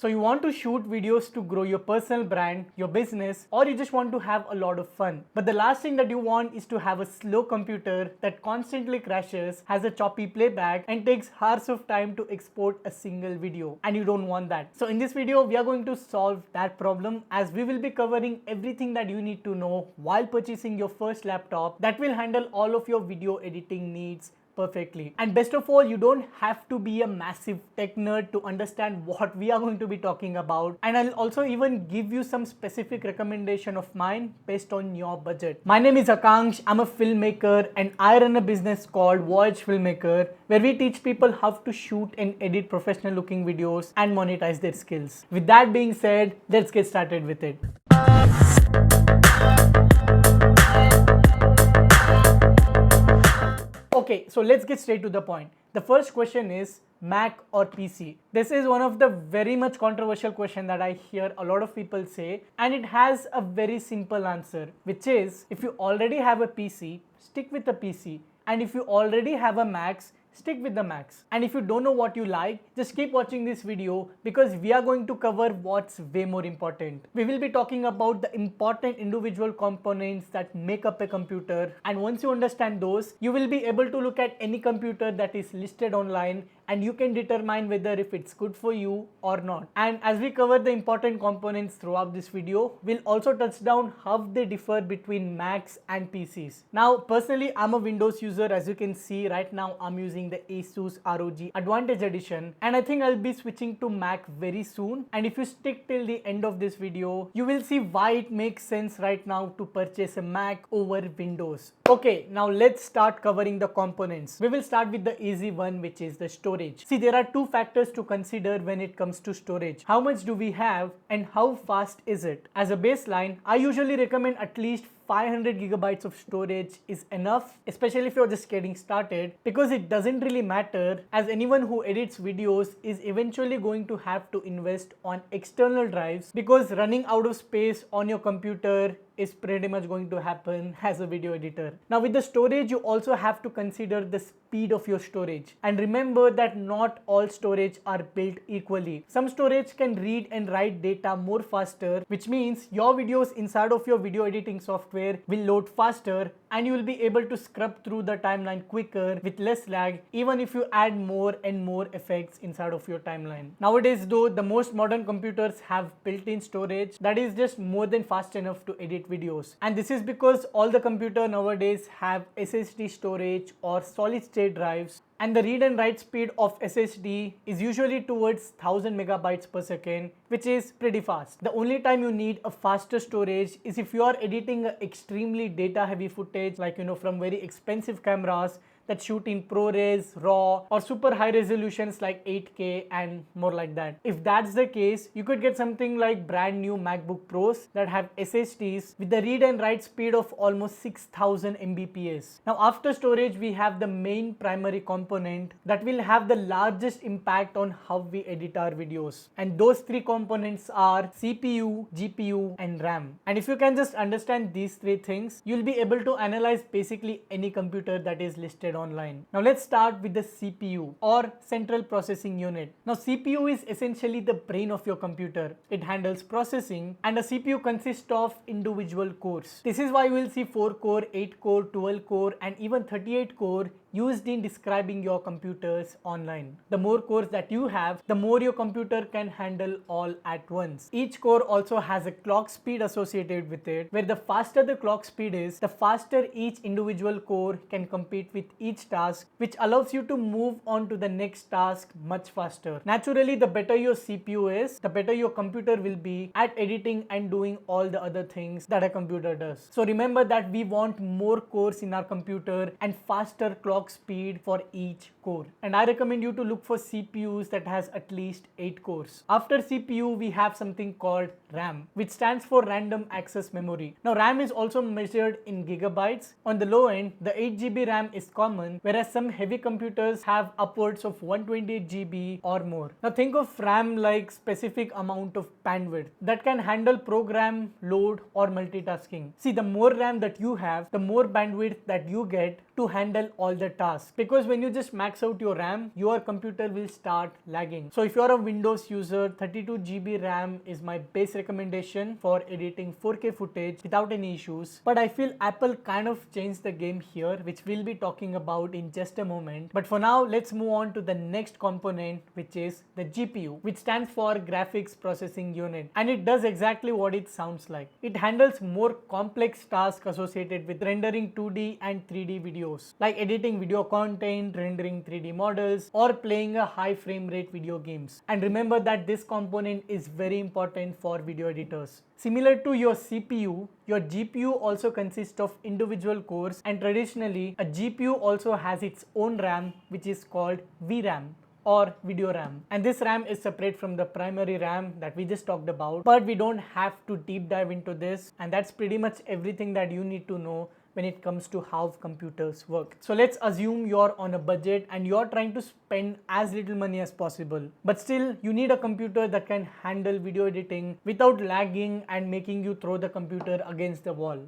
So you want to shoot videos to grow your personal brand, your business, or you just want to have a lot of fun. But the last thing that you want is to have a slow computer that constantly crashes, has a choppy playback, and takes hours of time to export a single video. And you don't want that. So in this video, we are going to solve that problem, as we will be covering everything that you need to know while purchasing your first laptop that will handle all of your video editing needs perfectly. And best of all, you don't have to be a massive tech nerd to understand what we are going to be talking about. And I'll also even give you some specific recommendation of mine based on your budget. My name is Akanksh. I'm a filmmaker and I run a business called Voyage Filmmaker, where we teach people how to shoot and edit professional looking videos and monetize their skills. With that being said, let's get started with it. Okay, so let's get straight to the point. The first question is Mac or PC? This is one of the very much controversial question that I hear a lot of people say, and it has a very simple answer, which is if you already have a PC, stick with the PC, and if you already have a Mac, stick with the Macs. And if you don't know what you like, just keep watching this video, because we are going to cover what's way more important. We will be talking about the important individual components that make up a computer, and once you understand those, you will be able to look at any computer that is listed online and you can determine whether if it's good for you or not. And as we cover the important components throughout this video, we'll also touch down how they differ between Macs and PCs. Now, personally, I'm a Windows user. As you can see right now, I'm using the Asus ROG Advantage Edition, and I think I'll be switching to Mac very soon. And if you stick till the end of this video, you will see why it makes sense right now to purchase a Mac over Windows. Okay, now let's start covering the components. We will start with the easy one, which is the storage. See, there are two factors to consider when it comes to storage. How much do we have and how fast is it? As a baseline, I usually recommend at least 500 gigabytes of storage is enough, especially if you're just getting started, because it doesn't really matter, as anyone who edits videos is eventually going to have to invest on external drives, because running out of space on your computer is pretty much going to happen as a video editor. Now with the storage, you also have to consider the speed of your storage, and remember that not all storage are built equally. Some storage can read and write data more faster, which means your videos inside of your video editing software will load faster, and you will be able to scrub through the timeline quicker with less lag, even if you add more and more effects inside of your timeline. Nowadays though, the most modern computers have built-in storage that is just more than fast enough to edit videos. And this is because all the computers nowadays have SSD storage or solid state drives, and the read and write speed of SSD is usually towards 1000 megabytes per second, which is pretty fast. The only time you need a faster storage is if you are editing an extremely data heavy footage, like from very expensive cameras that shoot in ProRes, RAW, or super high resolutions like 8K and more like that. If that's the case, you could get something like brand new MacBook Pros that have SSDs with the read and write speed of almost 6000 Mbps. Now after storage, we have the main primary component that will have the largest impact on how we edit our videos. And those three components are CPU, GPU, and RAM. And if you can just understand these three things, you'll be able to analyze basically any computer that is listed online. Now let's start with the CPU, or Central Processing Unit. Now CPU is essentially the brain of your computer. It handles processing, and a CPU consists of individual cores. This is why you will see 4 core, 8 core, 12 core, and even 38 core used in describing your computers online. The more cores that you have, the more your computer can handle all at once. Each core also has a clock speed associated with it, where the faster the clock speed is, the faster each individual core can compete with each task, which allows you to move on to the next task much faster. Naturally, the better your CPU is, the better your computer will be at editing and doing all the other things that a computer does. So remember that we want more cores in our computer and faster clock speed for each core. And I recommend you to look for CPUs that has at least 8 cores. After CPU, we have something called RAM, which stands for Random Access Memory. Now RAM is also measured in gigabytes. On the low end, the 8 GB RAM is common common, whereas some heavy computers have upwards of 128 GB or more. Now think of RAM like specific amount of bandwidth that can handle program, load or multitasking. See, the more RAM that you have, the more bandwidth that you get to handle all the tasks, because when you just max out your RAM, your computer will start lagging. So if you're a Windows user, 32 GB RAM is my base recommendation for editing 4K footage without any issues. But I feel Apple kind of changed the game here, which we'll be talking about in just a moment. But for now, let's move on to the next component, which is the GPU, which stands for Graphics Processing Unit, and it does exactly what it sounds like. It handles more complex tasks associated with rendering 2D and 3D videos, like editing video content, rendering 3D models, or playing a high frame rate video games. And remember that this component is very important for video editors. Similar to your CPU, your GPU also consists of individual cores, and traditionally a GPU also has its own RAM, which is called VRAM or video RAM, and this RAM is separate from the primary RAM that we just talked about. But we don't have to deep dive into this, and that's pretty much everything that you need to know when it comes to how computers work. So let's assume you're on a budget and you're trying to spend as little money as possible, but still you need a computer that can handle video editing without lagging and making you throw the computer against the wall.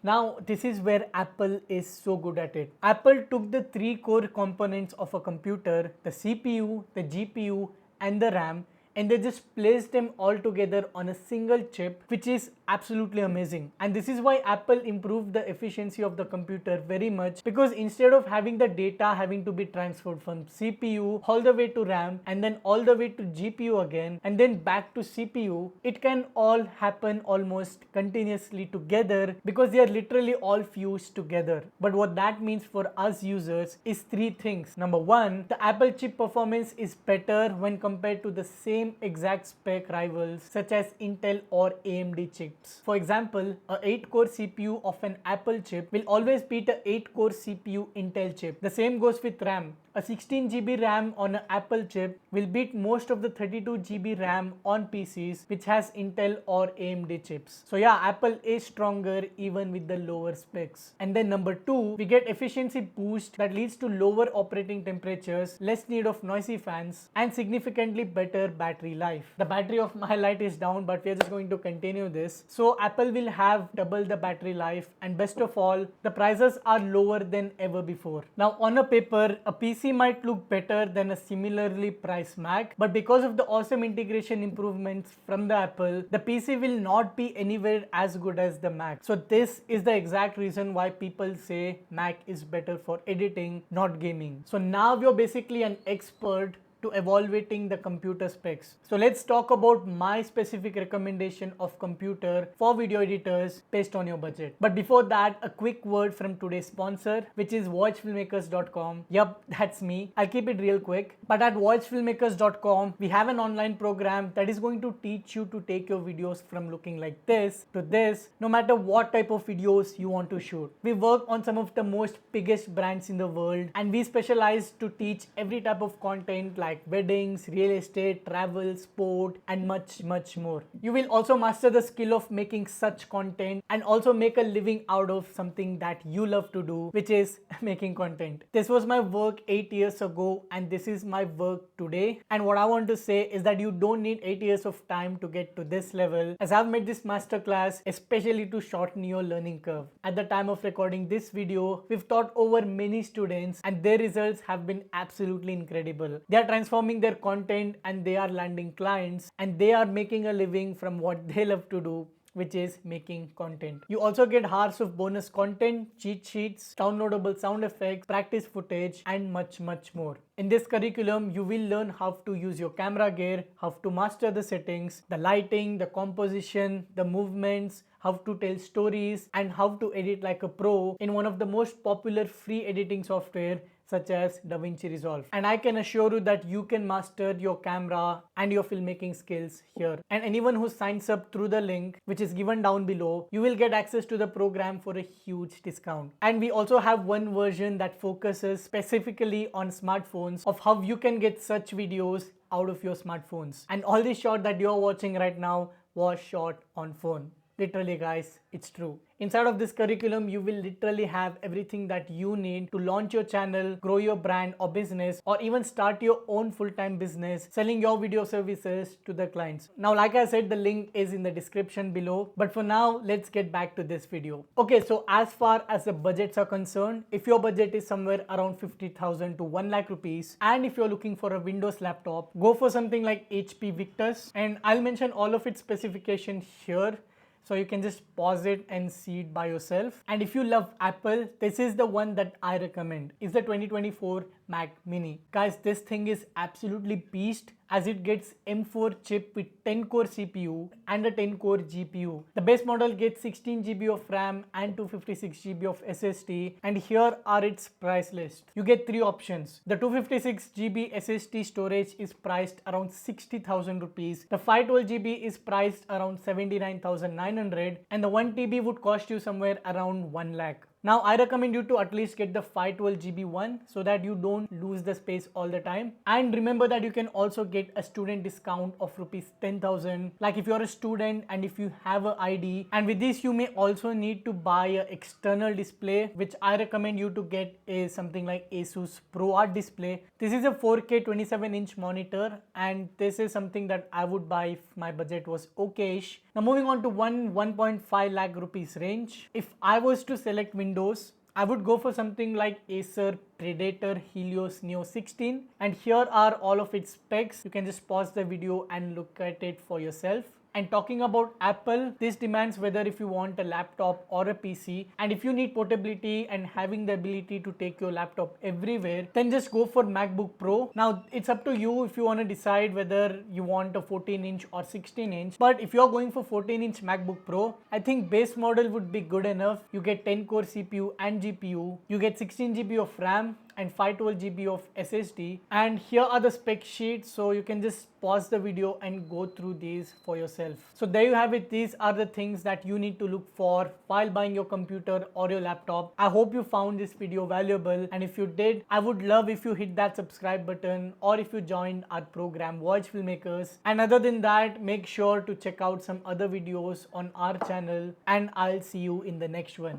Now, this is where Apple is so good at it. Apple took the three core components of a computer, the CPU, the GPU, and the RAM, and they just placed them all together on a single chip, which is absolutely amazing. And this is why Apple improved the efficiency of the computer very much, because instead of having the data having to be transferred from CPU all the way to RAM and then all the way to GPU again and then back to CPU, it can all happen almost continuously together because they are literally all fused together. But what that means for us users is three things. Number one, the Apple chip performance is better when compared to the same exact spec rivals such as Intel or AMD chips. For example, a 8-core CPU of an Apple chip will always beat a 8-core CPU Intel chip. The same goes with RAM. A 16 GB RAM on an Apple chip will beat most of the 32 GB RAM on PCs which has Intel or AMD chips. So yeah, Apple is stronger even with the lower specs. And then number two, we get efficiency boost that leads to lower operating temperatures, less need of noisy fans, and significantly better battery life. The battery of my light is down, but we are just going to continue this. So Apple will have double the battery life, and best of all, the prices are lower than ever before. Now on a paper, a PC might look better than a similarly priced Mac, but because of the awesome integration improvements from the Apple, the PC will not be anywhere as good as the Mac. So this is the exact reason why people say Mac is better for editing, not gaming. So now you're basically an expert to evaluating the computer specs. So let's talk about my specific recommendation of computer for video editors based on your budget. But before that, a quick word from today's sponsor, which is watchfilmmakers.com. Yup, that's me. I'll keep it real quick. But at watchfilmmakers.com, we have an online program that is going to teach you to take your videos from looking like this to this, no matter what type of videos you want to shoot. We work on some of the most biggest brands in the world, and we specialize to teach every type of content like weddings, real estate, travel, sport, and much more. You will also master the skill of making such content and also make a living out of something that you love to do, which is making content. This was my work 8 years ago, and this is my work today. And what I want to say is that you don't need 8 years of time to get to this level, as I've made this masterclass especially to shorten your learning curve. At the time of recording this video, we've taught over many students, and their results have been absolutely incredible. They are transforming their content, and they are landing clients, and they are making a living from what they love to do, which is making content. You also get hours of bonus content, cheat sheets, downloadable sound effects, practice footage, and much more. In this curriculum, you will learn how to use your camera gear, how to master the settings, the lighting, the composition, the movements, how to tell stories, and how to edit like a pro in one of the most popular free editing software such as DaVinci Resolve. And I can assure you that you can master your camera and your filmmaking skills here. And anyone who signs up through the link which is given down below, you will get access to the program for a huge discount. And we also have one version that focuses specifically on smartphones, of how you can get such videos out of your smartphones. And all the shot that you're watching right now was shot on phone. Literally guys, it's true. Inside of this curriculum, you will literally have everything that you need to launch your channel, grow your brand or business, or even start your own full-time business selling your video services to the clients. Now, like I said, the link is in the description below, but for now, let's get back to this video. Okay, so as far as the budgets are concerned, if your budget is somewhere around 50,000 to 1 lakh rupees, and if you're looking for a Windows laptop, go for something like HP Victus, and I'll mention all of its specifications here, so you can just pause it and see it by yourself. And if you love Apple, this is the one that I recommend. It's the 2024 Mac Mini. Guys, this thing is absolutely beast, as it gets M4 chip with 10 core CPU and a 10 core GPU. The base model gets 16 GB of RAM and 256 GB of SSD, and here are its price list. You get three options. The 256 GB SSD storage is priced around 60,000 rupees. The 512 GB is priced around 79,900, and the 1 TB would cost you somewhere around 1 lakh. Now, I recommend you to at least get the 512 GB one so that you don't lose the space all the time. And remember that you can also get a student discount of rupees 10,000. Like if you're a student and if you have an ID, and with this you may also need to buy an external display, which I recommend you to get is something like Asus ProArt display. This is a 4K 27-inch monitor, and this is something that I would buy if my budget was okayish. Now, moving on to 1.5 lakh rupees range. If I was to select Windows, I would go for something like Acer Predator Helios Neo 16, and here are all of its specs. You can just pause the video and look at it for yourself. And talking about Apple, this demands whether if you want a laptop or a PC, and if you need portability and having the ability to take your laptop everywhere, then just go for MacBook Pro. Now, it's up to you if you want to decide whether you want a 14-inch or 16-inch, but if you're going for 14-inch MacBook Pro, I think base model would be good enough. You get 10 core CPU and GPU, you get 16 GB of RAM and 512 GB of SSD, and here are the spec sheets, so you can just pause the video and go through these for yourself. So there you have it. These are the things that you need to look for while buying your computer or your laptop. I hope you found this video valuable, and if you did, I would love if you hit that subscribe button or if you joined our program Watch Filmmakers. And other than that, make sure to check out some other videos on our channel, and I'll see you in the next one.